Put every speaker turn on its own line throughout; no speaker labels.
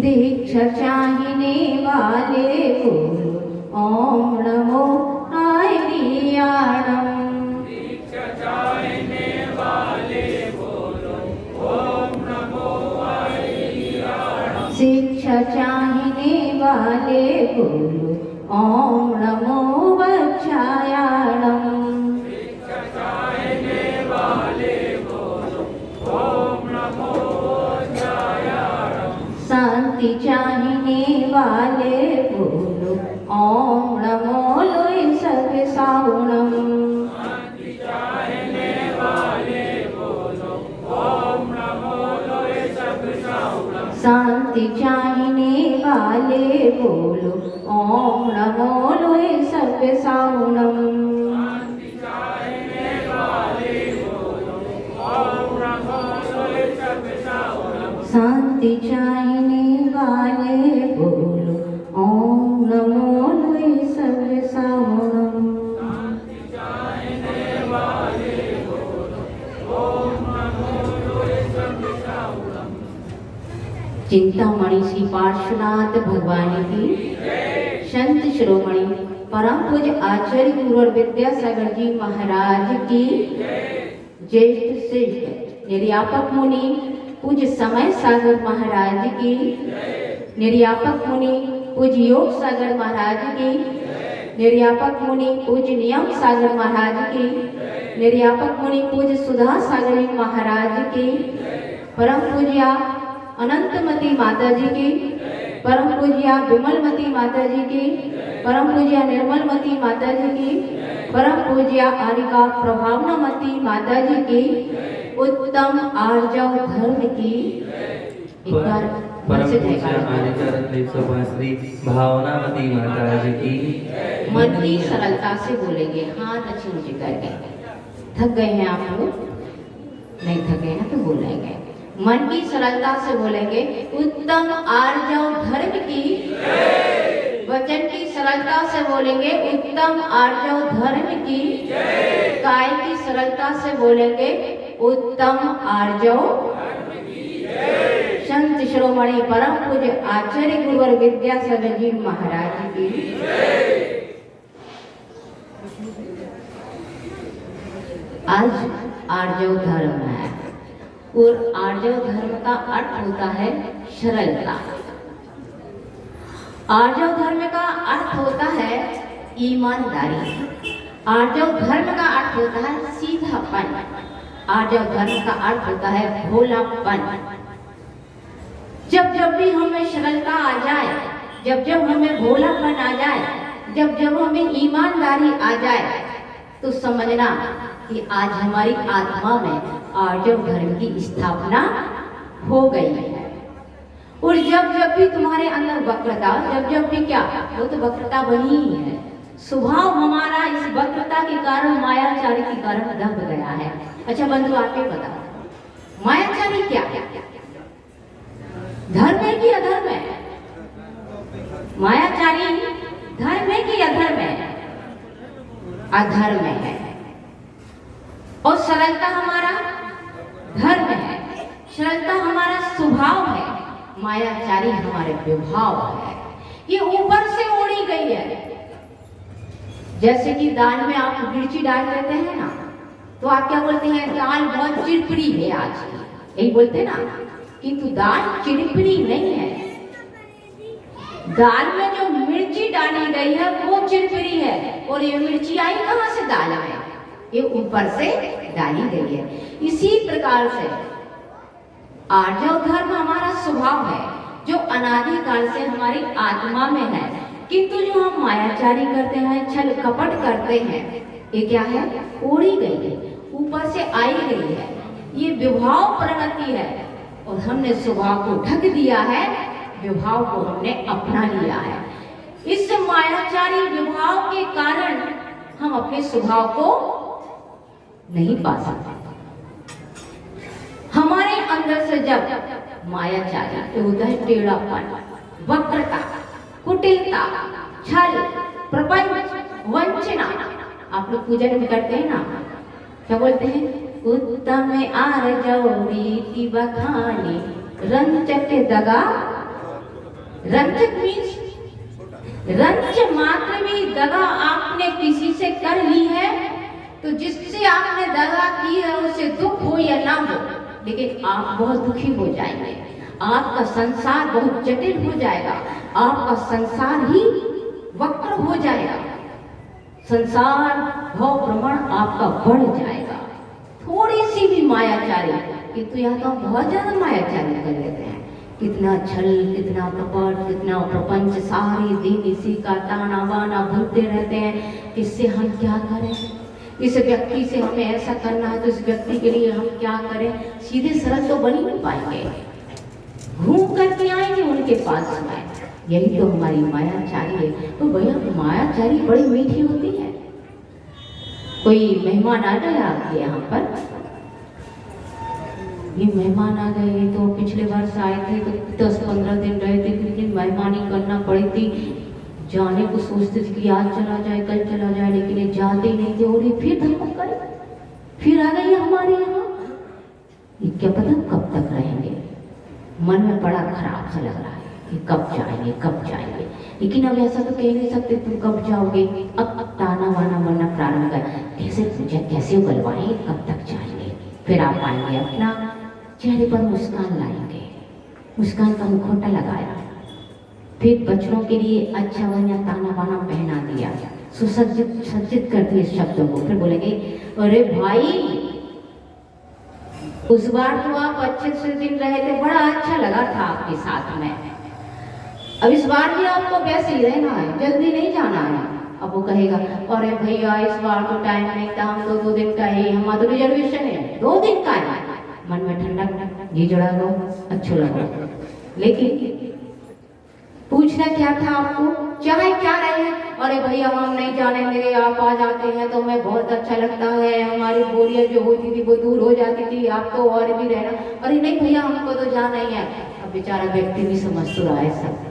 दीक्षा चाहने वाले बोलो ओम नमो नारायणम।
दीक्षा चाहने वाले बोलो ओम नमो नारायणम।
शिक्षा चाहने वाले बोलो ओम नमो वक्षायाणम।
दीक्षा चाहने वाले बोलो ओम नमो वक्षायाणम।
शांति चाहने वाले बोलो ओम नमो लोय सर्वसावणम।
शांति चाहने वाले बोलो ओम नमो लोय सर्वसावणम।
शांति चाहने वाले बोलो ओम नमो लोय सर्वसावणम।
शांति चाहने वाले बोलो ओम नमो लोय सर्वसावणम।
शांति चाहने वाले बोलो ओम नमो लोय सर्वसावणम।
शांति चाहने वाले बोलो ओम नमो लोय सर्वसावणम।
चिंतामणि श्री पार्श्वनाथ भगवान की संत शिरोमणि परम पूज्य आचार्य गुरु और विद्यासागर जी महाराज की ज्येष्ठ श्रेष्ठ निर्यापक मुनि पूज्य समय सागर महाराज की, निर्यापक मुनि पूज्य योग सागर महाराज की, निर्यापक मुनि पूज्य नियम सागर महाराज की, निर्यापक मुनि पूज्य सुधा सागर महाराज की, परम पूज्या अनंतमती माता जी की, परम पूज्या विमलमती माता जी की, परम पूज्या निर्मलमती माता जी की, परम पूज्या आरिका प्रभावनामती माता जी की, उत्तम आर्जव धर्म की एक बार
परम पूज्य आदिचरण श्री भावनामती माता जी की।
मन की सरलता से बोलेंगे, हाथ अच्छी ऊंची करके। थक गए हैं आप लोग? नहीं थके ना तो बोलेंगे। मन की सरलता से बोलेंगे, उत्तम आर्जव धर्म की। वचन की सरलता से बोलेंगे, उत्तम आर्जव धर्म की। काय की सरलता से बोलेंगे, उत्तम आर्जव। संत शिरोमणि परम पूज्य आचार्य गुरुवर विद्यासागर जी महाराज की। आज आर्जव धर्म है और आर्जव धर्म का अर्थ होता है सरलता। आर्जव धर्म का अर्थ होता है ईमानदारी। आर्जव धर्म का अर्थ होता है सीधापन। आर्जव धर्म का अर्थ होता है भोलापन। जब जब भी हमें सरलता आ जाए, जब जब हमें भोलापन आ जाए, जब जब हमें ईमानदारी आ जाए, तो समझना कि आज हमारी आत्मा में आर्जव धर्म की स्थापना हो गई है। और जब जब भी तुम्हारे अंदर वक्रता, जब जब भी क्या, वो तो वक्रता बनी ही है। स्वभाव हमारा इस वक्रता के कारण, मायाचारी के कारण दब गया है। अच्छा बंधु, आप ही बताओ, मायाचारी क्या है? धर्म है कि अधर्म है? मायाचारी धर्म है कि अधर्म है? अधर्म है। और सरलता हमारा धर्म है, सरलता हमारा स्वभाव है, मायाचारी हमारे व्यवहार है। ये ऊपर से ओढ़ी गई है। जैसे कि दाल में आप मिर्ची डाल देते हैं ना, तो आप क्या बोलते हैं, दाल बहुत चिड़पिड़ी है आज, यही बोलते ना। किंतु दाल चिड़पिड़ी नहीं है। दाल में जो मिर्ची डाली गई है वो चिड़पिड़ी है। और ये मिर्ची आई कहां से? दाल में, ये ऊपर से डाली गई है। इसी प्रकार से आर्जव धर्म हमारा स्वभाव है, जो अनादिकाल से हमारी आत्मा में है। किंतु जो हम मायाचारी करते हैं, छल कपट करते हैं, ये क्या है? ओढ़ी गई है, ऊपर से आई गई है। ये विभाव प्रगति है और हमने स्वभाव को ढक दिया है, विभाव को हमने अपना लिया है। इस मायाचारी विभाव के कारण हम अपने स्वभाव को नहीं पा सकते। हमारे अंदर से जब मायाचारी तो होता है टेढ़ापन, वक्रता, कुटिलता, छल, प्रपंच, वंचना। आप लोग पूजा में करते हैं ना, क्या बोलते हैं? उत्तम आर्जव रीति बखानी रंचक दगा। रंचक मीन्स रंच मात्र भी दगा आपने किसी से कर ली है तो जिससे आपने दगा की है उसे दुख हो या ना हो, लेकिन आप बहुत दुखी हो जाएंगे, आपका संसार बहुत जटिल हो जाएगा, आपका संसार ही वक्र हो जाएगा, संसार भव भ्रमण आपका बढ़ जाएगा। थोड़ी सी भी मायाचारी, किंतु यहाँ तो हम बहुत ज्यादा मायाचारी कर लेते हैं, कितना छल, कितना कपट, कितना प्रपंच, सारे दिन इसी का ताना बाना भूलते रहते हैं। इससे हम क्या करें, इस व्यक्ति से हमें ऐसा करना है तो इस व्यक्ति के लिए हम क्या करें, सीधे सरल तो बन ही नहीं पाएंगे, घूम करके आएंगे उनके पास में। यही तो हमारी मायाचारी है। तो भैया मायाचारी बड़ी मीठी होती है। कोई मेहमान आ गया आपके यहाँ पर, ये मेहमान आ गए तो पिछले वर्ष आए थे तो 10-15 दिन रहे थे, कितनी मेहमानी करना पड़ी थी, जाने को सोचते थे कि आज चला जाए कल चला जाए, लेकिन ये जाते ही नहीं थे और ये फिर धमक करे, फिर आ गई हमारे यहाँ। ये क्या पता कब तक रहेंगे, मन में बड़ा खराब सा लग रहा है कि कब जाएंगे कब जाएंगे, लेकिन अब ऐसा तो कह नहीं सकते तुम कब जाओगे। अब ताना वाना बनना प्रारंभ कर, कैसे पूछा कैसे उगलवाएंगे, कब तक जाएंगे, फिर आप आएंगे अपना चेहरे पर मुस्कान लाएंगे, मुस्कान का मुखौटा लगाया, फिर बच्चों के लिए अच्छा बढ़िया ताना बाना पहना दिया, सुसज्जित सज्जित कर दिए शब्दों को, फिर बोलेंगे अरे भाई उस बार तो आप अच्छे से दिन रहे थे, बड़ा अच्छा लगा था आपके साथ में, अब इस बार भी आपको वैसे ही रहना है, जल्दी नहीं जाना है। अब वो कहेगा अरे भैया इस बार तो टाइम नहीं था, हम तो 2 दिन का ही, हमारा तो रिजर्वेशन है 2 दिन का है। मन में ठंडक जी जड़ा लो, अच्छा लगा, लेकिन पूछना क्या था आपको, चाहे क्या रहे, अरे भैया हम नहीं जाने देंगे, आप आ जाते हैं तो हमें बहुत अच्छा लगता है, हमारी बोरियत जो होती थी वो दूर हो जाती थी, आप तो और भी रहना। अरे नहीं भैया हमको तो जाना ही है। अब बेचारा व्यक्ति भी समझ तो रहा है, सब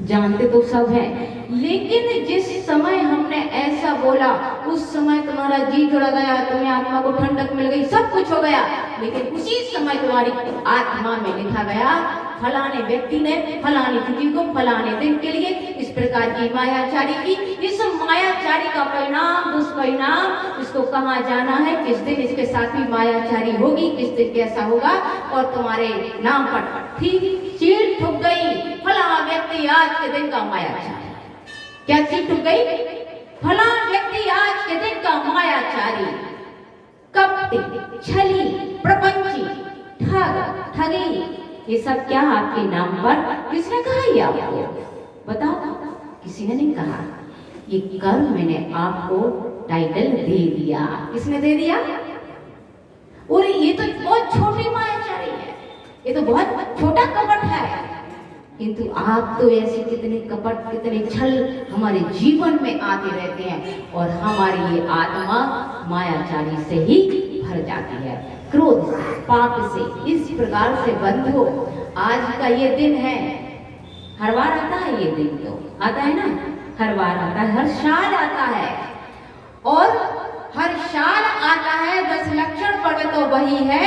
जानते तो सब हैं, लेकिन जिस समय हमने ऐसा बोला उस समय तुम्हारा जी जुड़ गया, तुम्हें आत्मा को ठंडक मिल गई, सब कुछ हो गया, लेकिन उसी समय तुम्हारी आत्मा में लिखा गया फलाने व्यक्ति ने फलानी तिथि को फलाने दिन के लिए इस प्रकार की मायाचारी की। इस मायाचारी का परिणाम दुष्परिणाम, इसको कहाँ जाना है, किस दिन इसके साथ भी मायाचारी होगी, किस दिन कैसा होगा, और तुम्हारे नाम पर ठीक चीट ठुक गई, फला व्यक्ति आज के दिन का मायाचारी। क्या चीट ठुक गई, फला व्यक्ति आज के दिन का मायाचारी, कपटी, छली, प्रपंची, ठग, ठगी, ये सब क्या आपके नाम पर, किसने कहा ये आपको, बताओ, किसी ने नहीं कहा, ये कर्म मैंने आपको टाइटल दे दिया। किसने दे दिया, और ये तो बहुत छोटी मायाचारी है, ये तो बहुत छोटा कपट है, किंतु आप तो ऐसे कितने कपट कितने छल हमारे जीवन में आते रहते हैं, और हमारी ये आत्मा मायाचारी से ही भर जाती है, क्रोध से, पाप से, इस प्रकार से बंधो। आज का ये दिन है, हर बार आता है ये दिन, तो आता है ना, हर बार आता है, हर साल आता है, और हर साल आता है, 10 लक्षण पर्व तो वही है,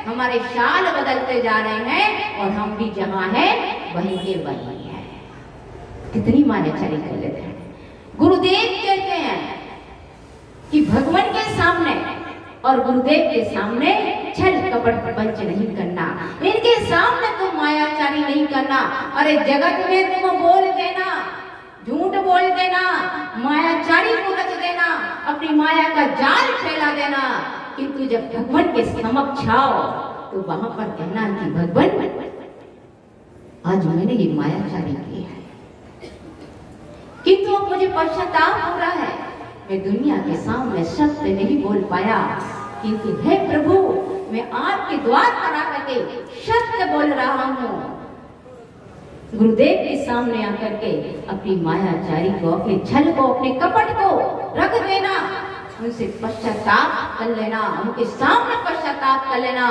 हमारे साल बदलते जा रहे हैं और हम भी जहां हैं वहीं के वहीं हैं। कितनी मायाचारी कर लेते हैं। गुरुदेव कहते हैं कि भगवान के सामने और गुरुदेव के सामने छल कपट प्रपंच नहीं करना, इनके सामने तुम मायाचारी नहीं करना। अरे जगत में तुम बोल देना, झूठ बोल देना, मायाचारी को रच देना, अपनी माया का जाल फैला देना, किंतु जब भगवान के समक्ष आओ तो वहां पर कहना कि भगवान आज मैंने ये मायाचारी की है, किंतु अब मुझे पश्चाताप हो रहा है, मैं दुनिया के सामने सत्य नहीं बोल पाया, किंतु हे प्रभु मैं आपके द्वार पर आकर के सत्य बोल रहा हूँ। गुरुदेव के सामने आकर के अपनी मायाचारी को, अपने छल को, अपने कपट को रख देना, उनसे पश्चाताप कर लेना, उनके सामने पश्चाताप कर लेना,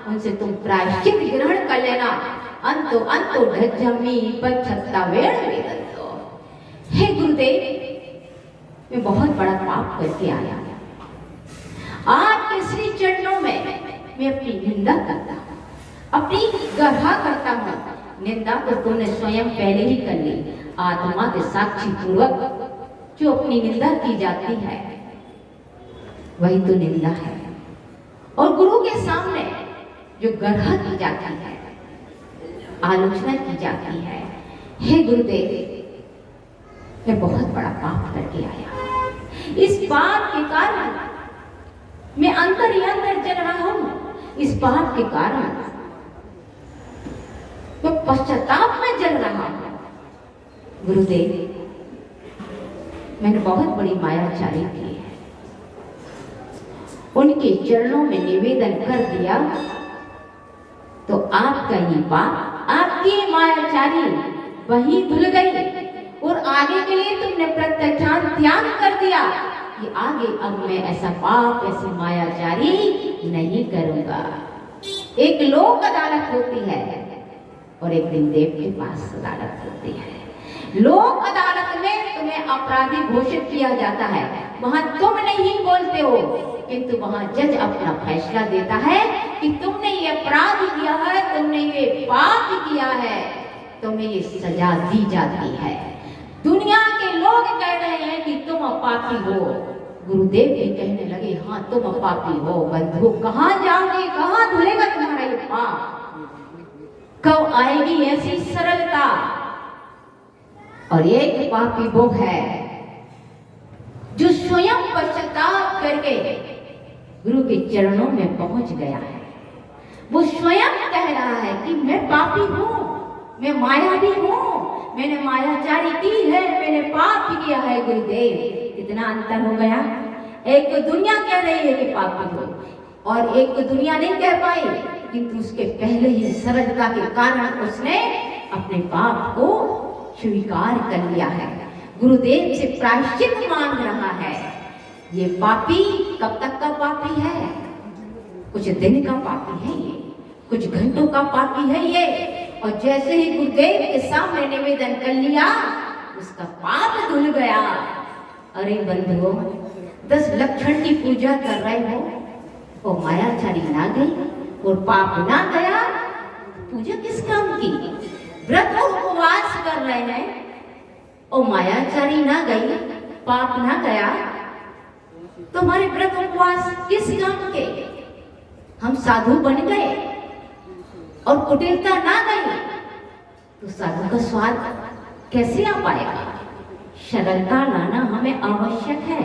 उनसे तुम प्रायश्चित ग्रहण कर लेना। अंतो अंतो ढज्जमी पश्चातावेण वेदन्तो। हे गुरुदेव मैं बहुत बड़ा पाप करके आया, आपके श्री चरणों में मैं अपनी निंदा करता हूँ, अपनी गर्हा करता हूँ। निंदा तो तुमने स्वयं पहले ही कर ली। आत्मा के साक्षी पूर्वक जो अपनी निंदा की जाती है वही तो निंदा है। और गुरु के सामने जो गर्हा की जाती है, आलोचना की जाती है, हे गुरुदेव मैं बहुत बड़ा पाप करके आया, इस पाप के कारण मैं अंदर ही अंदर जल रहा हूं, इस पाप के कारण मैं पश्चाताप में जल रहा हूं। गुरुदेव मैंने बहुत बड़ी मायाचारी की है, उनके चरणों में निवेदन कर दिया तो आपका ये पाप, आपकी मायाचारी वही धुल गई और आगे के लिए तुमने प्रत्याख्यान त्याग कर दिया कि आगे अब मैं ऐसा पाप, ऐसी मायाचारी नहीं करूंगा। एक लोक अदालत होती है और एक दिन देव के पास अदालत होती है। लोक अदालत में तुम्हें अपराधी घोषित किया जाता है, वहां तुम नहीं बोलते हो, किंतु वहां जज अपना फैसला देता है कि तुमने ये अपराध किया है, तुमने ये पाप किया है, तुम्हें ये सजा दी जाती है। दुनिया के लोग कह रहे हैं कि तुम पापी हो, गुरुदेव भी कहने लगे हाँ तुम पापी हो। बंधु कहाँ जाओगे, कहाँ धुलेगा तुम्हारा ये पाप, कब आएगी ऐसी सरलता। और एक पापी वो है जो स्वयं पश्चाताप करके गुरु के चरणों में पहुंच गया है। वो स्वयं कह रहा है कि मैं पापी हूँ, मैं मायावी हूँ, मैंने मायाचारी की है, मैंने पाप किया है। गुरुदेव कितना अंतर हो गया। एक तो दुनिया कह रही है कि पापी हो और एक तो दुनिया नहीं कह पाई, किंतु उसके पहले ही सरलता के कारण उसने अपने पाप को स्वीकार कर लिया है, गुरुदेव से प्रायश्चित मांग रहा है। ये पापी कब तक का पापी है? कुछ दिन का पापी है ये, कुछ घंटों का पापी है ये। और जैसे ही गुरुदेव के सामने निवेदन कर लिया उसका पाप धुल गया। अरे बंधुओं 10 लक्षण की पूजा कर रहे हो, वो मायाचारी ना गई और पाप ना गया, पूजा किस काम की? व्रत और उपवास कर रहे हैं और मायाचारी ना गई, पाप ना गया, तो हमारे व्रत उपवास किस काम के? हम साधु बन गए और कुटिलता ना गई तो साधु का स्वाद कैसे आ पाएगा? सरलता लाना हमें आवश्यक है,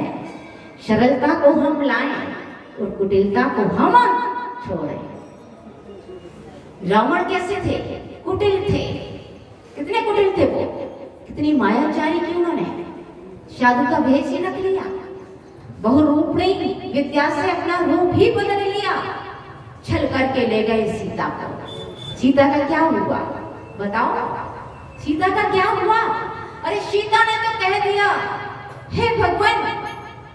सरलता को हम लाएं और कुटिलता को हम छोड़ें। रावण कैसे थे? कुटिल थे। कितने कुटिल थे वो, कितनी मायाचारी की उन्होंने साधु का भेष ही रख लिया, बहुरूपणी विद्या से अपना रूप ही बदल लिया, छल करके ले गए सीता को। सीता का क्या हुआ बताओ? सीता का क्या हुआ? अरे सीता ने तो कह दिया हे भगवान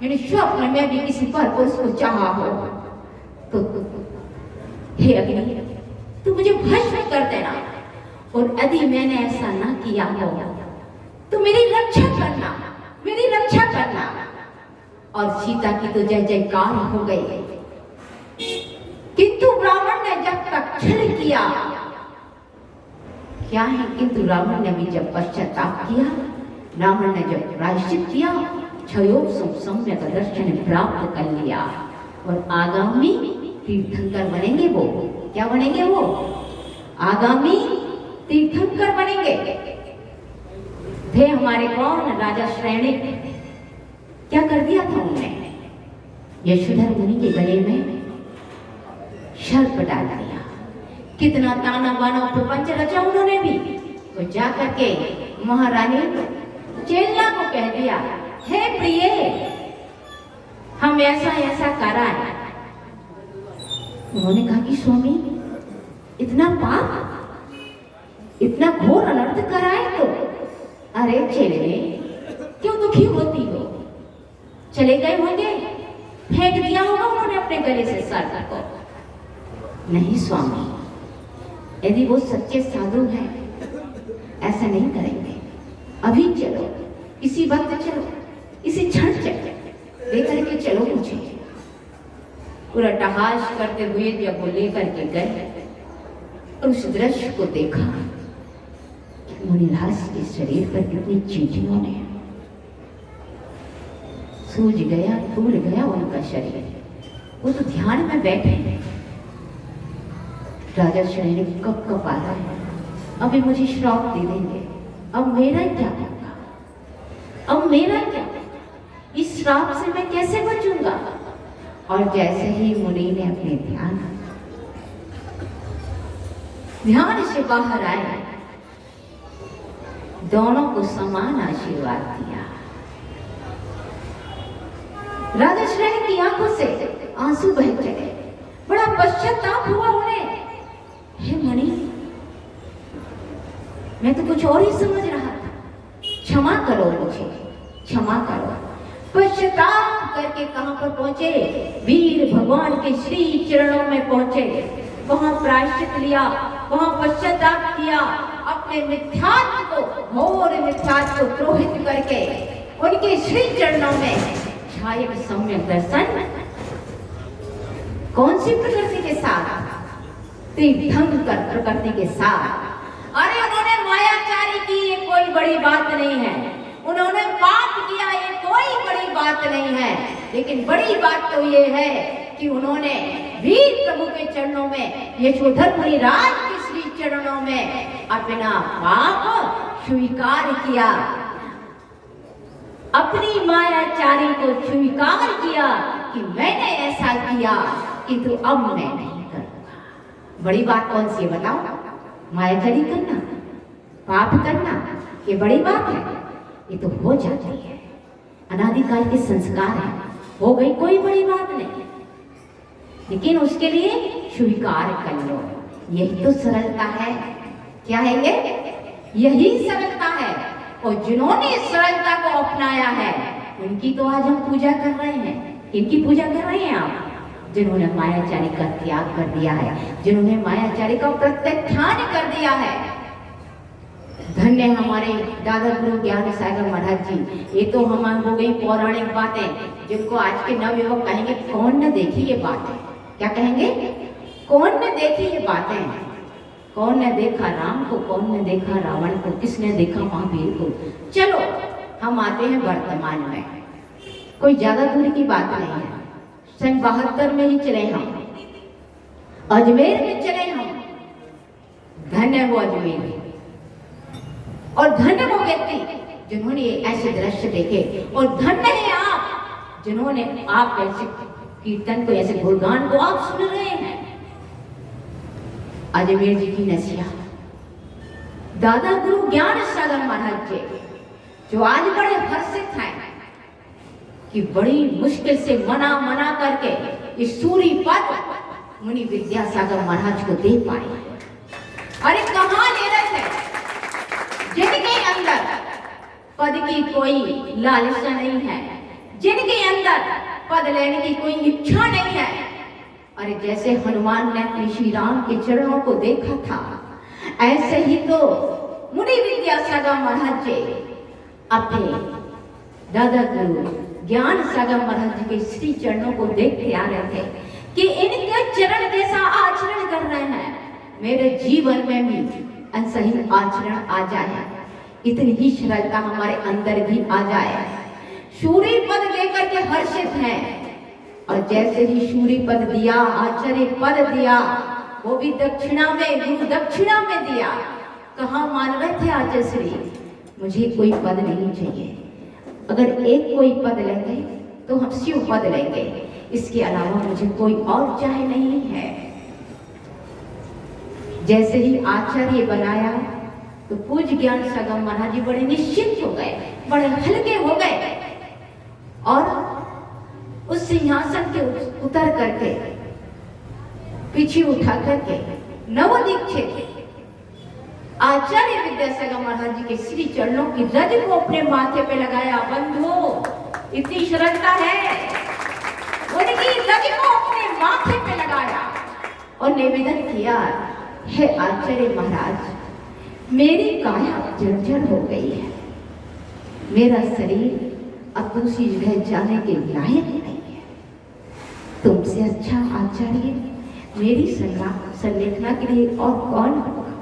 मैंने स्वप्न में भी किसी पर पुरुष को चाहा हो तो हे अग्नि तू मुझे भस्म कर देना, और यदि मैंने ऐसा ना किया हो तो मेरी रक्षा करना, मेरी रक्षा करना। और सीता की तो जय जयकार हो गई। किंतु रावण ने जब तक छल किया क्या है, किंतु रावण ने भी जब पश्चाताप किया, रावण ने जब प्रायश्चित किया, क्षयोग सम्यक दर्शन प्राप्त कर लिया और आगामी तीर्थंकर बनेंगे। वो क्या बनेंगे? वो आगामी तीर्थंकर बनेंगे। थे हमारे कौन? राजा श्रेणी। क्या कर दिया था उन्होंने? यशोधर मुनि के गले में सर्प डाल दिया। कितना ताना बाना प्रपंच रचा उन्होंने भी। तो जा करके महारानी चेला को कह दिया हे प्रिय हम ऐसा ऐसा कराए। उन्होंने कहा कि स्वामी इतना पाप, इतना घोर अनर्थ कराए तो? अरे चेले क्यों दुखी होती हो? चले गए होंगे, फेंक दिया होगा उन्होंने अपने गले से सर्प को। नहीं स्वामी, यदि वो सच्चे साधु हैं ऐसा नहीं करेंगे। अभी चलो, इसी वक्त चलो, इसी क्षण चलो, लेकर के चलो मुझे। पूरा टहाश करते हुए जब वो लेकर के गए और उस दृश्य को देखा, मुनिराज के शरीर पर कितनी चींटियों ने सूझ गया, टूट गया उनका शरीर। वो तो ध्यान में बैठे हैं। राजा शनि कब आ रहा है, अभी मुझे श्राप दे देंगे, अब मेरा क्या होगा, अब मेरा क्या, इस श्राप से मैं कैसे बचूंगा। और जैसे ही मुनि ने अपने ध्यान से बाहर आए, दोनों को समान आशीर्वाद दिया। राजा श्रेणी की आंखों से आंसू बह चले, बड़ा पश्चाताप हुआ उन्हें। हे मुनि, मैं तो कुछ और ही समझ रहा था, क्षमा करो मुझे, क्षमा करो। पश्चाताप करके कहां पर पहुंचे, वीर भगवान के श्री चरणों में पहुंचे। वहां प्रायश्चित लिया, वहां पश्चाताप किया, अपने मिथ्यात्व को, घोर मिथ्यात्व को द्रोहित करके उनके श्री चरणों में छाये सम्यक दर्शन। कौन सी प्रकृति के साथ, तीर्थंकर प्रकृति के साथ। अरे उन्होंने मायाचारी की, ये कोई बड़ी बात नहीं है, उन्होंने पाप किया, ये कोई बड़ी बात नहीं है, लेकिन बड़ी बात तो ये है कि उन्होंने वीर प्रभु के चरणों में, यशोधर मुनिराज के श्री चरणों में अपना पाप स्वीकार किया, अपनी मायाचारी को स्वीकार किया कि मैंने ऐसा किया, किंतु अब मैं नहीं करूंगा। बड़ी बात कौन सी है बताओ? मायाचारी करना, पाप करना, ये बड़ी बात है? ये तो हो जाती है, अनादिकाल के संस्कार है, हो गई, कोई बड़ी बात नहीं, लेकिन उसके लिए स्वीकार कर लो। यही तो सरलता है। क्या है ये? यही सरलता है। और जिन्होंने सरलता को अपनाया है, उनकी तो आज हम पूजा कर रहे हैं। इनकी पूजा कर रहे हैं आप, जिन्होंने मायाचारी का त्याग कर दिया है, जिन्होंने मायाचारी का प्रत्याख्यान कर दिया है। धन्य हमारे दादा गुरु ज्ञान सागर महाराज जी। ये तो हमारे हो गई पौराणिक बातें, जिनको आज के नवयुवक कहेंगे कौन न देखी ये बातें। क्या कहेंगे? कौन न देखी ये बातें। कौन ने देखा राम को, कौन ने देखा रावण को, किसने देखा महावीर को। चलो हम आते हैं वर्तमान में, कोई ज्यादा दूर की बात नहीं है। सन 72 में ही चले हम, अजमेर में चले हम। धन्य वो अजमेर और धन्य वो व्यक्ति जिन्होंने ऐसे दृश्य देखे, और धन्य है आप जिन्होंने आप ऐसे कीर्तन को, ऐसे गुणगान को आप सुन रहे हैं। अजमेर जी की नसिया दादा गुरु ज्ञान सागर महाराज जी, जो आज बड़े हर्षित हैं कि बड़ी मुश्किल से मना करके इस सूरी पद मुनि विद्यासागर महाराज को दे पाए। अरे कहाँ ले रहे थे, जिनके अंदर पद की कोई लालसा नहीं है, जिनके अंदर पद लेने की कोई इच्छा नहीं है। अरे जैसे हनुमान ने अपने श्री राम के चरणों को देखा था, ऐसे ही तो मुनि विद्यासागर महाराज जी अपने दादा गुरु ज्ञान सागर महाराज के श्री चरणों को देखते आ रहे थे कि इनके चरण जैसा आचरण कर रहे हैं, मेरे जीवन में भी ऐसा ही आचरण आ जाए, इतनी ही सरलता हमारे अंदर भी आ जाए। सूरी पद लेकर के हर्षित हैं, और जैसे ही सूरी पद दिया, आचार्य पद दिया, वो भी दक्षिणा में, गुरु दक्षिणा में दिया। कहाँ मान रहे थे आचार्य श्री, मुझे कोई पद नहीं चाहिए, अगर एक कोई पद लेंगे तो हम शिव पद लेंगे, इसके अलावा मुझे कोई और चाहे नहीं है। जैसे ही आचार्य बनाया तो पूज्य ज्ञान सागर महाराज जी बड़े निश्चिंत हो गए, बड़े हल्के हो गए, और उस सिंहासन के उतर करके पीछे उठा करके नवदीक्षित आचार्य विद्यासागर महाराज जी के श्री चरणों की रज को अपने माथे पे लगाया। बंधु, इतनी सरलता है, उनकी रज को अपने माथे पे लगाया और निवेदन किया, हे आचार्य महाराज, मेरी काया जर्जर हो गई है, मेरा शरीर अब दूसरी जगह जाने के लायक नहीं है, तुमसे अच्छा आचार्य मेरी संलेखना के लिए और कौन होगा?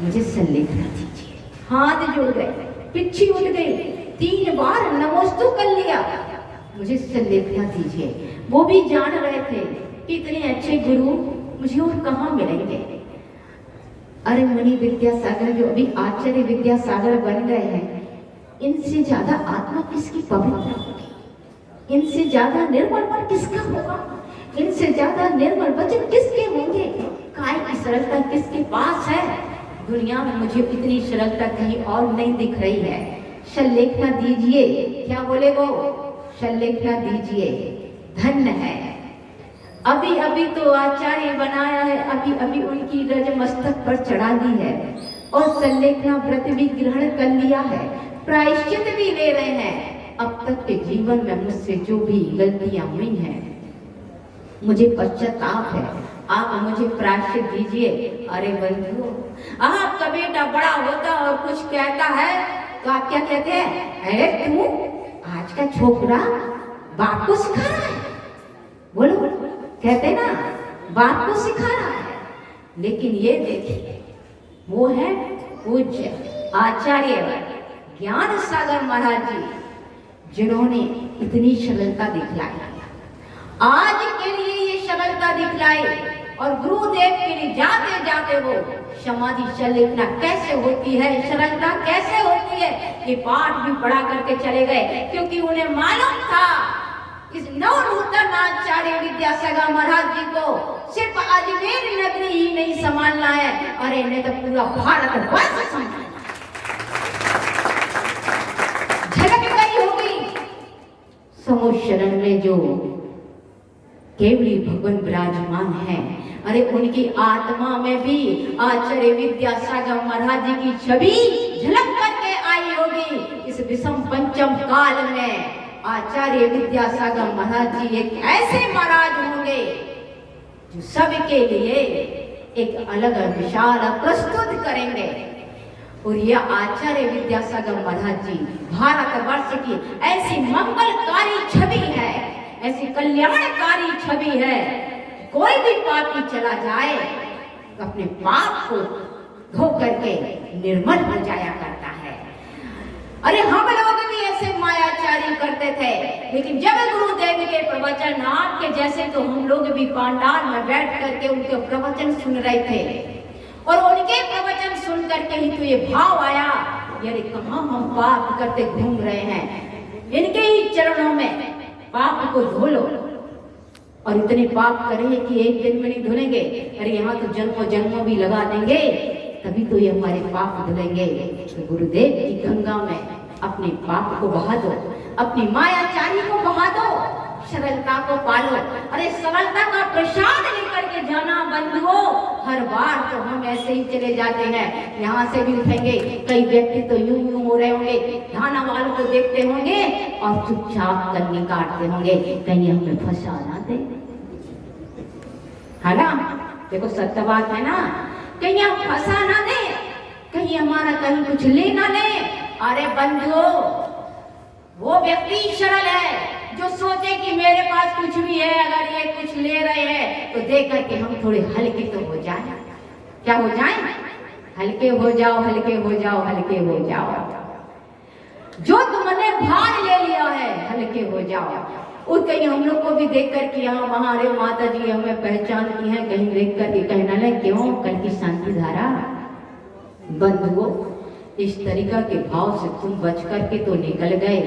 मुझे संलेखना दीजिए। हाथ जुड़ गए, पिछी उठ गई, 3 बार नमोस्तु कर लिया। मुझे संलेखना दीजिए। वो भी जान रहे थे कि इतने अच्छे गुरु मुझे और कहाँ मिलेंगे। अरे मुनि विद्यासागर जो अभी आचार्य विद्यासागर बन गए हैं, इनसे ज्यादा आत्मा किसकी पवित्र होगी? इनसे ज्यादा निर्मल मन किसका होगा? इनसे ज्यादा निर्मल वचन किसके होंगे? काय की सरलता किसके पास है? दुनिया में मुझे इतनी सरलता कहीं और नहीं दिख रही है। संलेखना दीजिए। क्या बोले वो? संलेखना दीजिए। धन्य है। अभी अभी तो आचार्य बनाया है, अभी अभी उनकी रज मस्तक पर चढ़ा दी है और संलेखना व्रत भी ग्रहण कर लिया है, प्रायश्चित भी ले रहे हैं। अब तक के जीवन में मुझसे जो भी गलतियां हुई हैं, मुझे पश्चाताप है। आप मुझे प्रायश्चित दीजिए। अरे बंधु, आपका बेटा बड़ा होता और कुछ कहता है तो आप क्या कहते हैं? अरे तू आज का छोकरा बाप को सिखा रहा है। बोलो, कहते ना बाप को सिखा रहा है। लेकिन ये देखिए, वो है पूज्य आचार्य ज्ञान सागर महाराज जी, जिन्होंने इतनी सरलता दिखलाई। आज के लिए ये सरलता दिखलाई और गुरुदेव के लिए जाते जाते वो समाधि संलेखना कैसे होती है, सरलता कैसे होती है, ये पाठ भी पढ़ा करके चले गए। क्योंकि उन्हें मालूम था इस नवनूतन आचार्य विद्यासागर महाराज जी को सिर्फ अजमेर नगरी ही नहीं संभालना है, अरे इन्हें तो पूरा भारत वर्ष संभालना। झलक गई होगी समूह शरण में जो केवली भगवान विराजमान है। अरे उनकी आत्मा में भी आचार्य विद्यासागर महाराज जी की छवि झलक करके आई होगी। इस विषम पंचम काल में आचार्य विद्यासागर महाराज जी एक ऐसे महाराज होंगे जो सबके लिए एक अलग विशाल प्रस्तुत करेंगे। और यह आचार्य विद्यासागर महाराज जी भारतवर्ष की ऐसी मंगलकारी छवि है, ऐसी कल्याणकारी छवि है। कोई भी पापी चला जाए तो अपने पाप को धो करके निर्मल हो जाया करता है। अरे हम लोग भी ऐसे मायाचारी करते थे, लेकिन जब गुरुदेव के प्रवचन आपके जैसे, तो हम लोग भी पांडाल में बैठ करके उनके प्रवचन सुन रहे थे और उनके प्रवचन सुन करके ही तो ये भाव आया, यार कहाँ हम पाप करते घूम रहे हैं। इनके ही चरणों में पाप को धो लो। और इतने पाप करे कि एक दिन में नहीं धुलेंगे। अरे यहाँ तो जन्मों जन्मों भी लगा देंगे, तभी तो ये हमारे पाप धुलेंगे। तो गुरुदेव की गंगा में अपने पाप को बहा दो, अपनी मायाचारी को बहा दो, सरलता को पालो। अरे सरलता का प्रसाद लेकर के जाना बंधुओं। हर बार तो हम ऐसे ही चले जाते हैं, यहाँ से भी उठेंगे, कई व्यक्ति तो यूं हो रहे होंगे, ध्यान वालों को देखते होंगे और चुपचाप कन्नी काटते होंगे, कहीं हमें फंसा ना दे, है ना? देखो सत्य बात है ना, कहीं हम फंसा ना दे, कहीं हमारा कहीं कुछ ले ना ले। अरे बंधुओं, वो व्यक्ति सरल है जो सोचे कि मेरे पास कुछ भी है, अगर ये कुछ ले रहे हैं तो देख करके हम थोड़े हल्के तो हो जाए। क्या हो जाए? हल्के हो जाओ, हल्के हो जाओ, हल्के हो जाओ। जो तुमने भार ले लिया है हल्के हो जाओ। और कहीं हम लोग को भी देख करके यहाँ वहाँ अरे माता जी हमें पहचान की है, कहीं देख करके कहना ले क्यों कल की शांति धारा। बंधुओं, इस तरीका के भाव से तुम बच करके तो निकल गए,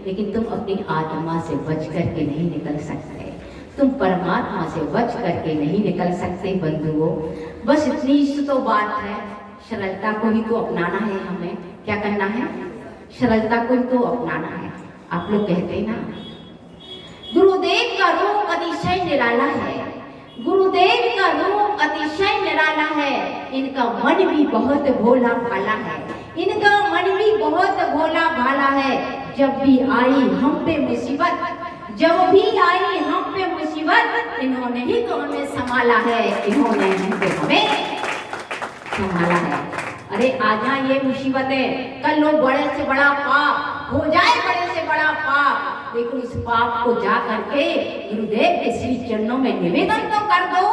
लेकिन तुम अपनी आत्मा से बच करके नहीं निकल सकते, तुम परमात्मा से बच करके नहीं निकल सकते। बंधुओं, बस इतनी तो बात है, सरलता को ही तो अपनाना है हमें। क्या करना है? सरलता को ही तो अपनाना है। आप लोग कहते हैं ना, गुरुदेव का रूप अतिशय निराला है, गुरुदेव का रूप अतिशय निराला है। इनका मन भी बहुत भोला भाला है, इनका मन भी बहुत भोला भाला है। जब भी आई हम पे मुसीबत, जब भी आई हम पे मुसीबत, इन्होंने ही तो हमें संभाला है, इन्होंने हमें संभाला है। अरे आ जाए ये मुसीबतें, कल लो बड़े से बड़ा पाप हो जाए, बड़े से बड़ा पाप लेकिन उस पाप को जा करके गुरुदेव के श्री चरणों में निवेदन तो कर दो।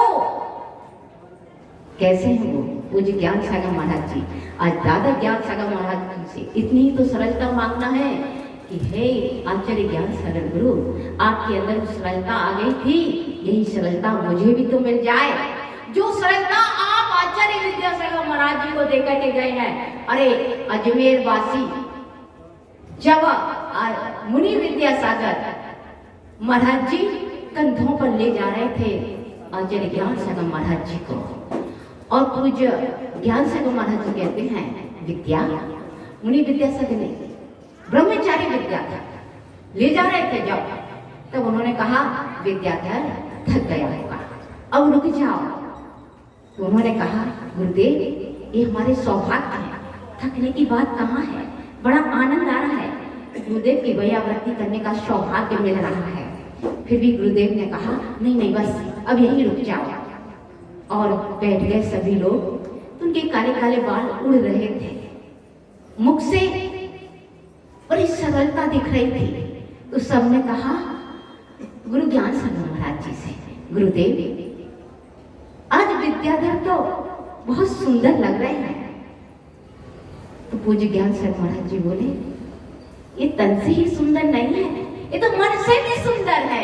कैसे हैं वो पूज्य ज्ञान सागर महाराज जी? आज दादा ज्ञान सागर महाराज जी से इतनी ही तो सरलता मांगना है कि हे आचार्य ज्ञान सागर गुरु, आपके अंदर सरलता आ गई थी, यही सरलता मुझे भी तो मिल जाए। जो सरलता आप आचार्य विद्यासागर महाराज जी को देकर के गए हैं। अरे अजमेर वासी जब मुनि विद्यासागर महाराज जी कंधों पर ले जा रहे थे आचार्य ज्ञान सागर महाराज जी को, और पूज्य ज्ञान सागर महाराज जी कहते हैं विद्या, मुनि विद्यासागर ने ब्रह्मचारी विद्याधर ले जा रहे थे जब, तब उन्होंने कहा विद्याधर थक गया होगा, अब रुक जाओ। तो उन्होंने कहा गुरुदेव ये हमारे सौभाग्य है, थकने की बात कहाँ है, बड़ा आनंद आ रहा है, गुरुदेव की वयावृत्ति करने का सौभाग्य मिल रहा है। फिर भी गुरुदेव ने कहा नहीं नहीं बस अब यहीं रुक जाओ, और बैठ गए सभी लोग। उनके काले काले बाल उड़ रहे थे, मुख से बड़ी सरलता दिख रही थी। तो सबने कहा गुरु ज्ञान सागर महाराज जी से, गुरुदेव आज विद्याधर तो बहुत सुंदर लग रहे हैं। तो पूज्य ज्ञान सागर महाराज जी बोले ये तन से ही सुंदर नहीं है, ये तो मन से भी सुंदर है।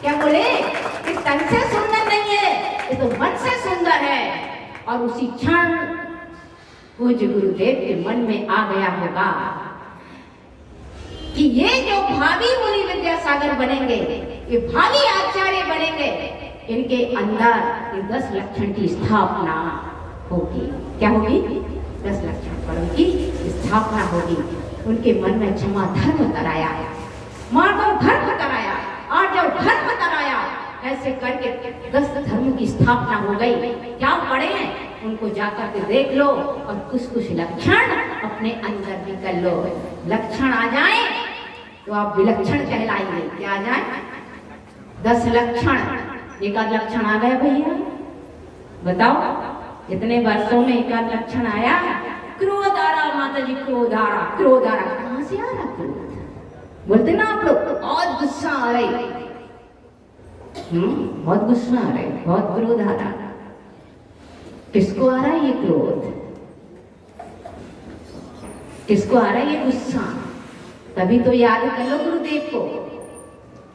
क्या बोले? ये तन से सुंदर नहीं है, ये तो मन से सुंदर है। और उसी क्षण पूज्य गुरुदेव के मन में आ गया होगा कि ये जो भावी मुनि विद्यासागर बनेंगे, ये भावी आचार्य बनेंगे, इनके अंदर ये 10 लक्षण की स्थापना होगी। क्या होगी? 10 लक्षण पर उनकी स्थापना होगी। उनके मन में क्षमा धर्म कराया, मानव धर्म कराया, और जब धर्म कराया ऐसे करके 10 धर्म की स्थापना हो गई। क्या पढ़े हैं उनको जाकर के देख लो, और कुछ लक्षण अपने अंदर भी कर लो। लक्षण आ जाए तो आप विलक्षण कहलाएंगे। क्या आ जाए? 10 लक्षण। एक आध लक्षण आ गया भैया, बताओ इतने वर्षों में एक आध लक्षण आया? क्रोध आ रहा माता जी, क्रोध आ रहा। क्रोध आ रहा कहां से आ रहा? क्रोध बोलते ना आप लोग, बहुत गुस्सा आ रही, बहुत गुस्सा आ रहा है, बहुत क्रोध आ रहा। किसको आ रहा है ये क्रोध? किसको आ रहा है ये गुस्सा? तभी तो याद कर लो गुरुदेव को,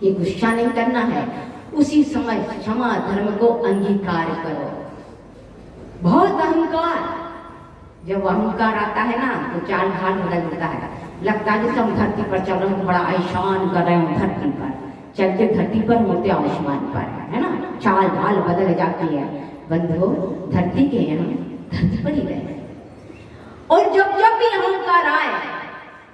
ये गुस्सा नहीं करना है। उसी समय क्षमा धर्म को अंगीकार करो। बहुत अहंकार, जब अहंकार आता है ना तो चाल ढाल बदलता है। लगता है कि हम धरती पर चल रहे हैं, बड़ा ऐशान कर रहे हैं धरती पर, चलते धरती पर होते आसमान पर, है ना? चाल ढाल बदल जाती है। बंधुओं धरती के यहाँ धरती पर ही रहे। और जब जब भी अहंकार आए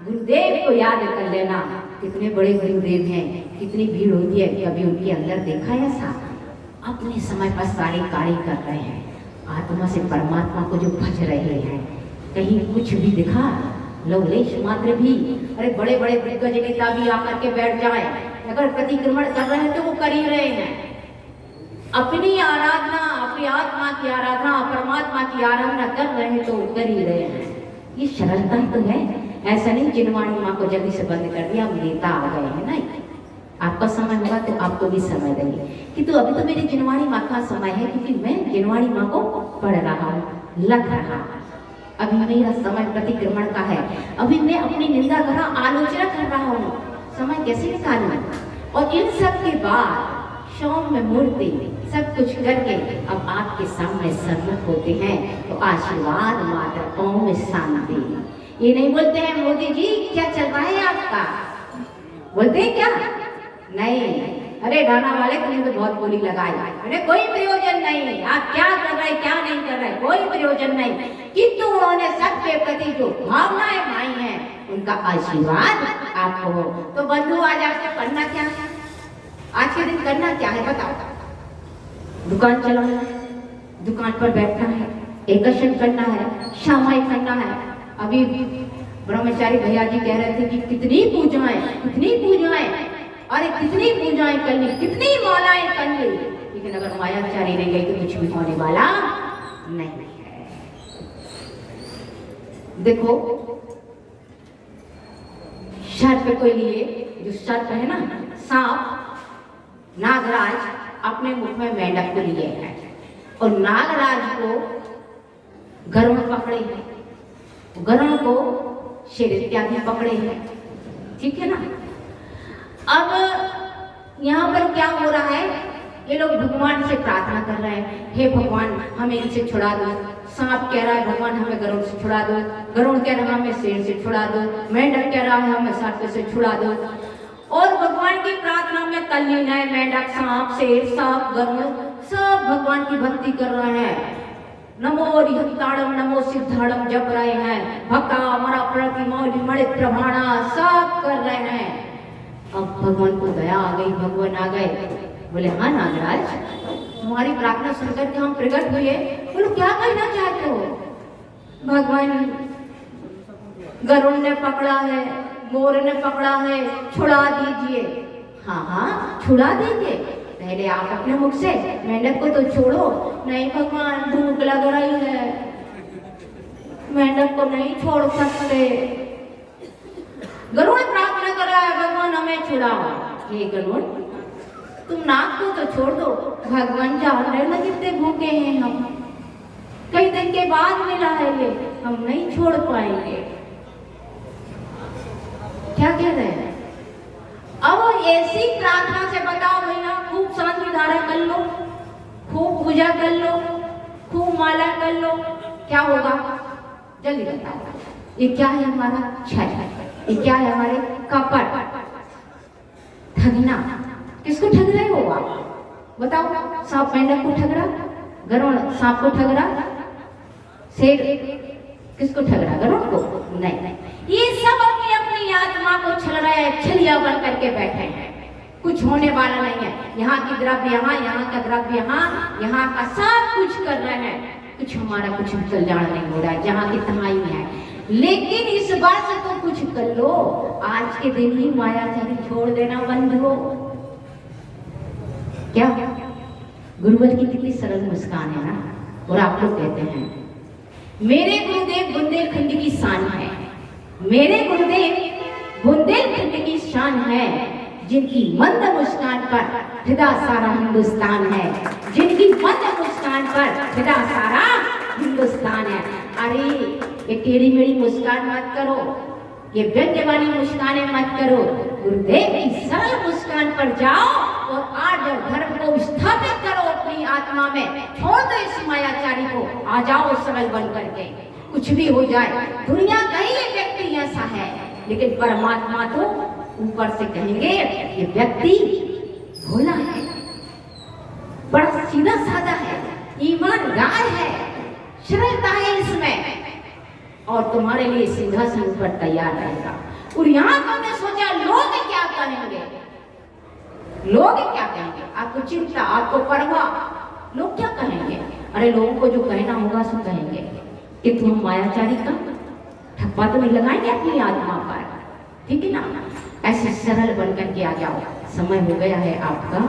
गुरुदेव को याद कर लेना। कितने बड़े गुरुदेव हैं, कितनी भीड़ होती है, कभी उनके अंदर देखा ऐसा? अपने समय पर सारे कार्य कर रहे हैं, आत्मा से परमात्मा को जो भज रहे हैं। कहीं कुछ भी दिखा लवलेश मात्र भी, अरे बड़े बड़े दिग्गज नेता भी आकर के बैठ जाए, अगर प्रतिक्रमण कर रहे हैं तो वो कर ही रहे हैं। अपनी आराधना, अपनी आत्मा की आराधना, परमात्मा की आराधना कर रहे हैं तो कर ही रहे हैं। ये सरलता तो है। ऐसा नहीं जिनवाणी माँ को जल्दी से बंद कर दिया, हम नेता आ गए हैं। नहीं, आपका समय होगा तो आपको भी समय देंगे, किंतु अभी तो मेरी जिनवाणी माँ का समय है, क्योंकि मैं जिनवाणी माँ को पढ़ रहा हूँ, लग रहा। अभी मेरा समय प्रतिक्रमण का है, अभी मैं अपनी निंदा कर रहा, आलोचना कर रहा हूँ, समय कैसे निकालूं? और इन सब के बाद सौम्य मूर्ति सब कुछ करके अब आपके सामने सम्मुख होते हैं, तो आशीर्वाद मात्र, ओम शांति। ये नहीं बोलते हैं मोदी जी क्या चल रहा है आपका, बोलते हैं क्या? नहीं, अरे डाना वाले तुमने तो बहुत बोली लगाई, अरे कोई प्रयोजन नहीं, आप क्या कर रहे क्या नहीं कर रहे, कोई प्रयोजन नहीं। किंतु उन्होंने सबके प्रति जो भावनाएं भाई हैं उनका आशीर्वाद आपको हो। तो बंधु आज आपको करना क्या है? आज के दिन करना क्या है बताओ? दुकान चलाना है, दुकान पर बैठना है, एकर्षण करना है, सामायिक करना है। अभी ब्रह्मचारी भैया जी कह रहे थे कि कितनी पूजाएं, कितनी पूजाएं, अरे कितनी पूजाएं कर ली, कितनी मालाएं कर ली, लेकिन अगर मायाचारी रह गई तो कुछ भी होने वाला नहीं है। देखो सर पे कोई लिए जो सर्प है ना, सांप, नागराज अपने मुख में मेंढक को लिए है और नागराज को गरुड़ पकड़े हैं, गरुड़ को शेर इत्यादि पकड़े हैं। ठीक है ना। अब यहाँ पर क्या हो रहा है, ये लोग भगवान से प्रार्थना कर रहे हैं, हे भगवान हमें इनसे छुड़ा दो। सांप कह रहा है भगवान हमें गरुड़ से छुड़ा दो, गरुड़ कह रहा है हमें शेर से छुड़ा दो, मेंढक कह रहा है हमें सर्प से छुड़ा दो। और भगवान की प्रार्थना में तल्लीन है। मेंढक, सांप, शेर, सांप, गरुड़ सब भगवान की भक्ति कर रहे हैं। नमो रिहंताड़म नमो सिद्धाड़म जप रहे हैं, भक्ता मरा प्रति मौलि मणि प्रभाणा सब कर रहे हैं। अब भगवान को दया आ गई, भगवान आ गए, बोले हाँ नागराज, तुम्हारी प्रार्थना सुनकर के हम प्रकट हुए, बोलो क्या कहना चाहते हो? भगवान गरुड़ ने पकड़ा है, मोर ने पकड़ा है, छुड़ा दीजिए। हाँ हाँ छुड़ा देंगे, पहले आप अपने मुख से मेंढक को तो छोड़ो। नहीं भगवान भूख लग रही है, मेंढक को नहीं छोड़ सकते। गरुड़ प्रार्थना कर रहा है भगवान हमें छुड़ाओ। हे गरुड़ तुम नाक को तो छोड़ दो, भगवान जान रहे ना कितने भूखे हैं हम, कई दिन के बाद मिला है ये, हम नहीं छोड़ पाएंगे। क्या कह रहे हैं? अब ऐसी प्रार्थना से बताओ भैया, खूब शांति धारा कर लो, खूब पूजा कर लो, खूब माला कर लो, क्या होगा जल्दी बताओ। ये क्या है हमारा छल, ये क्या है हमारे कपट, ठगना। किसको ठग रहे हो आप बताओ? सांप मेंढक को ठग रहा, गरुड़ सांप को ठग रहा, शेर किसको ठग रहा? गरुड़ को नहीं। ये सब अपनी अपनी आत्मा को छल रहे हैं, छलिया बन करके बैठे हैं, कुछ होने वाला नहीं है। यहाँ की द्रव्य यहाँ, यहाँ का द्रव्य यहाँ का सब कुछ कर रहे हैं, कुछ हमारा कुछ कल्याण नहीं हो रहा है, जहाँ की तहाँ ही है। लेकिन इस बार से तो कुछ कर लो, आज के दिन ही मायाचारी छोड़ देना बंद हो। क्या गुरुवर की कितनी सरल मुस्कान है ना। और आप लोग कहते हैं मेरे गुरुदेव बुंदेलखंड की शान है, मेरे गुरुदेव बुंदेलखंड की शान है, जिनकी मंद मुस्कान पर फिदा सारा हिंदुस्तान है, जिनकी मंद मुस्कान पर फिदा सारा हिंदुस्तान है। अरे ये टेढ़ी मेढ़ी मुस्कान मत करो, ये व्यंग्य वाली मुस्कानें मत करो, गुरुदेव की सरल मुस्कान पर जाओ और आर्य धर्म को स्थापित करो अपनी आत्मा में। छोड़ दो इस मायाचारी को, आ जाओ सरल बन करके। कुछ भी हो जाए, दुनिया कहीं ये व्यक्ति ऐसा है, लेकिन परमात्मा तो ऊपर से कहेंगे ये व्यक्ति भोला है, बड़ा सीधा साधा है, ईमानदार है, सरलता है इसमें, और तुम्हारे लिए सिंहासन पर तैयार रहेगा। और यहाँ तुमने सोचा लोग क्या कहेंगे, लोग क्या कहेंगे? आपको चिंता, आपको परवाह, लोग क्या कहेंगे? अरे लोगों को जो कहना होगा सो कहेंगे कि तुम मायाचारी का ठप्पा तो नहीं लगाएंगे अपनी आत्मा पर, ठीक है ना। ऐसे सरल बनकर के आ जाओ। समय हो गया है आपका,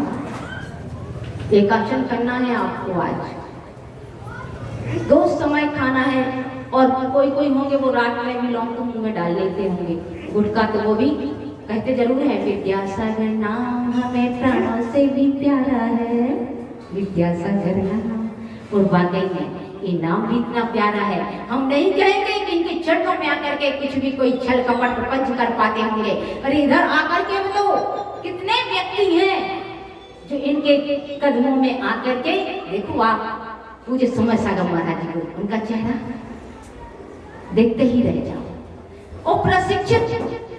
एकाचन करना है आपको आज, 2 समय खाना है। और कोई कोई होंगे वो रात में भी लौंग तो मुंह में डाल लेते होंगे, गुटखा तो वो भी कहते जरूर है। विद्यासागर नाम हमें प्राणों से भी प्यारा है, विद्यासागर नाम। और वाकई में ये नाम भी इतना प्यारा है, हम नहीं कहेंगे कि इनके चरणों में आकर के कुछ भी कोई छल कपट प्रपंच कर पाते होंगे। अरे इधर आकर के तो कितने व्यक्ति हैं जो इनके कदमों में आकर के, देखो आप पूज्य समय सागर महाराज जी को, उनका चेहरा देखते ही रह जाओ। और प्रशिक्षित,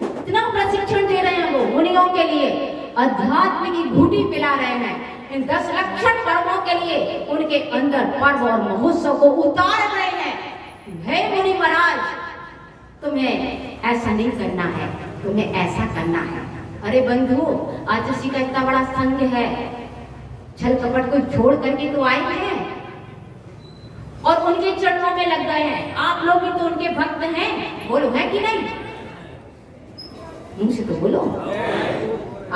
इतना प्रशिक्षण दे रहे हैं वो मुनियों के लिए, अध्यात्म की घूटी पिला रहे हैं। इन 10 लक्षण पर्वों के लिए उनके अंदर पर्व और महोत्सव को उतार रहे हैं। हे मुनि महाराज, तुम्हें ऐसा नहीं करना है, तुम्हें ऐसा करना है। अरे बंधु, आज उसी का इतना बड़ा संघ है, छल कपट को छोड़ करके तो आए हैं और उनके चरणों में लग गए हैं। आप लोग भी तो उनके भक्त हैं, बोलो है कि नहीं? मुंह से तो बोलो,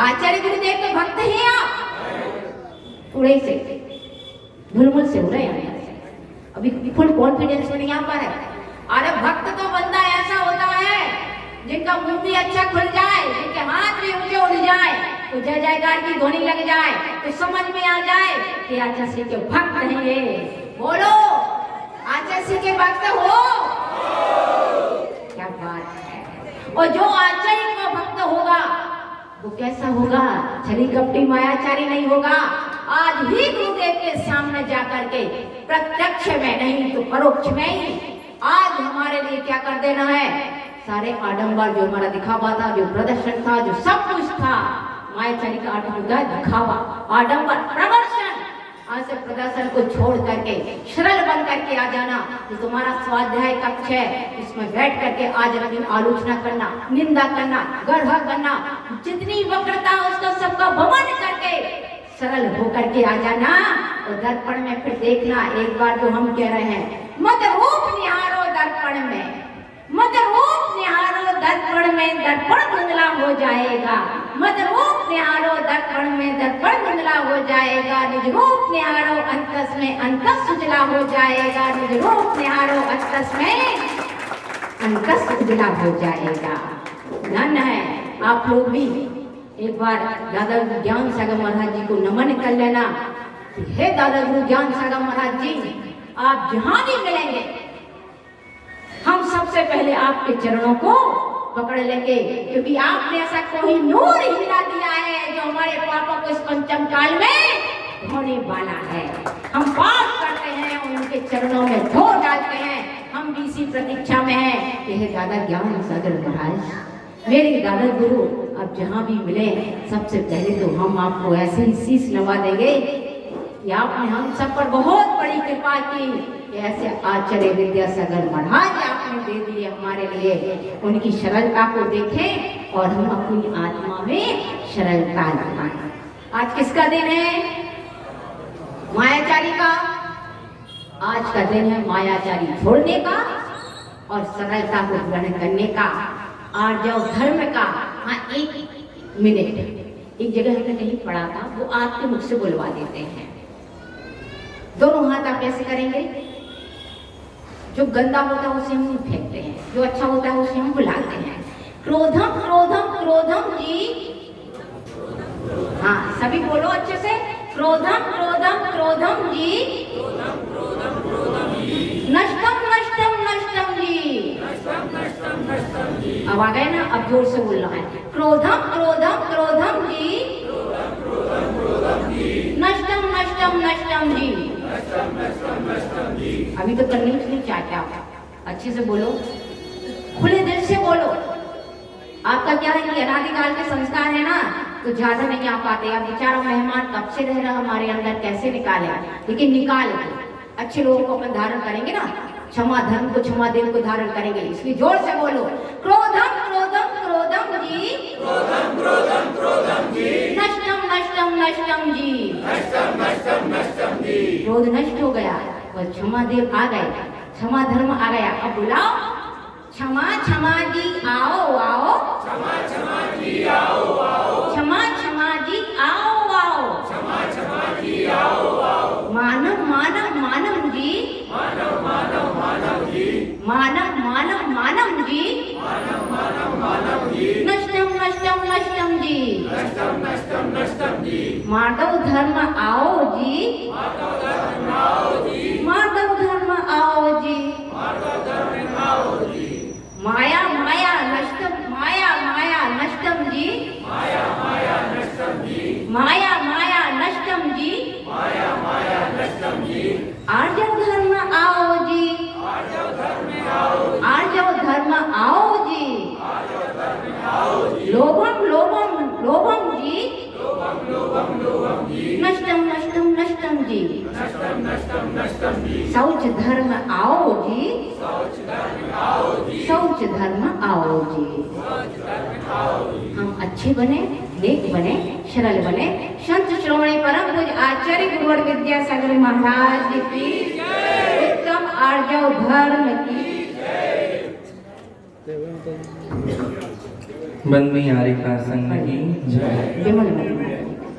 आचार्य गुरुदेव के भक्त हैं आप। उड़े से धुलमुल से उड़े अभी फुल कॉन्फिडेंस में यहाँ पर है। अरे भक्त तो बंदा ऐसा होता है जिनका मुंह भी अच्छा खुल जाए, जिनके हाथ भी ऊंचे उठ जाए, तो जय जयकार की ध्वनि लग जाए, तो समझ में आ जाए कि आचार्य श्री के भक्त हैं ये। बोलो, आचार्य श्री के भक्त हो? क्या बात है। और जो आचार्य का भक्त होगा वो कैसा होगा? छली कपटी मायाचारी नहीं होगा। आज ही गुरुदेव के सामने जाकर के प्रत्यक्ष में नहीं तो परोक्ष में ही आज हमारे लिए क्या कर देना है? सारे आडंबर जो हमारा दिखावा था, जो प्रदर्शन था, जो सब कुछ था, मायाचारी का अर्थ होता है दिखावा, आडंबर, प्रदर्शन। आज से प्रदर्शन को छोड़ करके सरल बन करके आ जाना। जो तुम्हारा स्वाध्याय कक्ष है इसमें बैठ करके आज रवि आलोचना करना, निंदा करना, गर्ह करना, जितनी वक्रता उसका सबका भवन करके सरल होकर के आ जाना। और दर्पण में फिर देखना, एक बार तो हम कह रहे हैं मत रूप निहारो दर्पण में, मत रूप निहारो दर्पण में, दर्पण धुंधला हो जाएगा। मत रूप निहारो दर्पण में, दर्पण धुंधला हो जाएगा। निज रूप निहारो अंतस में, अंतस उजला हो जाएगा। निज रूप निहारो अंतस में, अंतस उजला हो जाएगा। धन है आप लोग भी एक बार दादा गुरु ज्ञान सागर महाराज जी को नमन कर लेना। हे दादा गुरु ज्ञान सागर महाराज जी, आप जहां भी मिलेंगे हम सबसे पहले आपके चरणों को पकड़ लेंगे, क्योंकि आपने ऐसा कोई नूर हीरा दिया है जो हमारे पापा को इस पंचम काल में होने वाला है। हम पास करते हैं, उनके चरणों में धो डालते हैं। हम भी इसी प्रतीक्षा में हैं कि हे दादा ज्ञान सागर महाराज, मेरे दादा गुरु, अब जहाँ भी मिले सबसे पहले तो हम आपको ऐसे ही शीश नवा देंगे कि आपने हम सब पर बहुत बड़ी कृपा की। ऐसे आचार्य विद्यासागर महाराज आपने दे दिए हमारे लिए। उनकी सरलता को देखें और हम अपनी आत्मा में सरलता लाएं। आज किसका दिन है? मायाचारी का। आज का दिन है मायाचारी छोड़ने का और सरलता को ग्रहण करने का, आर्जव धर्म का। हाँ, एक मिनट, एक जगह हमने कहीं पढ़ा था, वो आपके मुख से बुलवा देते हैं। दोनों हाथ आप ऐसे करेंगे, जो गंदा होता है उसे हम फेंकते हैं, जो अच्छा होता है उसे हम बुलाते हैं। क्रोधम क्रोधम क्रोधम जी, हाँ सभी बोलो अच्छे से। क्रोधम क्रोधम क्रोधम जी, नष्टम नष्टम नष्टम जी। अब आ गए ना, अब जोर से बोलना है। क्रोधम क्रोधम क्रोधम जी, नष्टम नष्टम नष्टम जी। अभी तो करनी नहीं चाहता, अच्छे से बोलो, खुले दिल से बोलो। आपका क्या है कि अनादिकाल के संस्कार है ना, तो ज्यादा नहीं आ पाते। आप बेचारा मेहमान कब से रह रहा हमारे अंदर, कैसे निकाले, लेकिन निकाल अच्छे लोगों को अपन धारण करेंगे ना, क्षमा धर्म को, क्षमा देव को धारण करेंगे। इसलिए जोर से बोलो, क्रोधम क्रोधम क्रोधम जी,
क्रोधम क्रोधम क्रोधम जी,
नष्टम नष्टम नष्टम जी,
नष्टम नष्टम नष्टम जी।
क्रोध नष्ट हो गया और क्षमा देव आ गए, क्षमा धर्म आ गया। अब बुलाओ, क्षमा क्षमा जी आओ आओ,
क्षमा क्षमा जी आओ आओ,
क्षमा क्षमा जी आओ आओ,
क्षमा क्षमा जी आओ आओ।
मानव मानव मानव जी,
मानव मानव मानव जी,
मानव मानव मानव जी,
मानव मानव मानव जी,
नष्टम नष्टम नष्टम जी,
नष्टम नष्टम नष्टम जी।
माधव धर्म आओ जी,
माधव धर्म आओ जी,
माधव धर्म आओ जी,
माधव धर्म आओ जी।
माया माया नष्टम, माया माया नष्टम जी,
माया माया नष्टम जी,
माया माया नष्टम जी,
माया माया नष्टम जी।
आर्जव धर्म आओ जी,
आर्जव धर्म आओ,
आर्जव धर्म आओ जी,
आर्जव धर्म आओ जी।
लोभम लोभम लोभम जी,
लोभम लोभम लोभम जी,
नष्टम नष्टम नष्टम जी,
नष्टम नष्टम नष्टम जी।
शौच धर्म आओ जी,
शौच धर्म आओ जी,
शौच धर्म आओ जी।
शौच धर्म आओ जी।
हम अच्छे बने, नेक बने, सरल बने। संत श्रोमणी परम पूज्य आचार्य गुरुवर विद्यासागर महाराज की उत्तम आर्जव धर्म की
बंदी आरिका संघ की जय।
विमल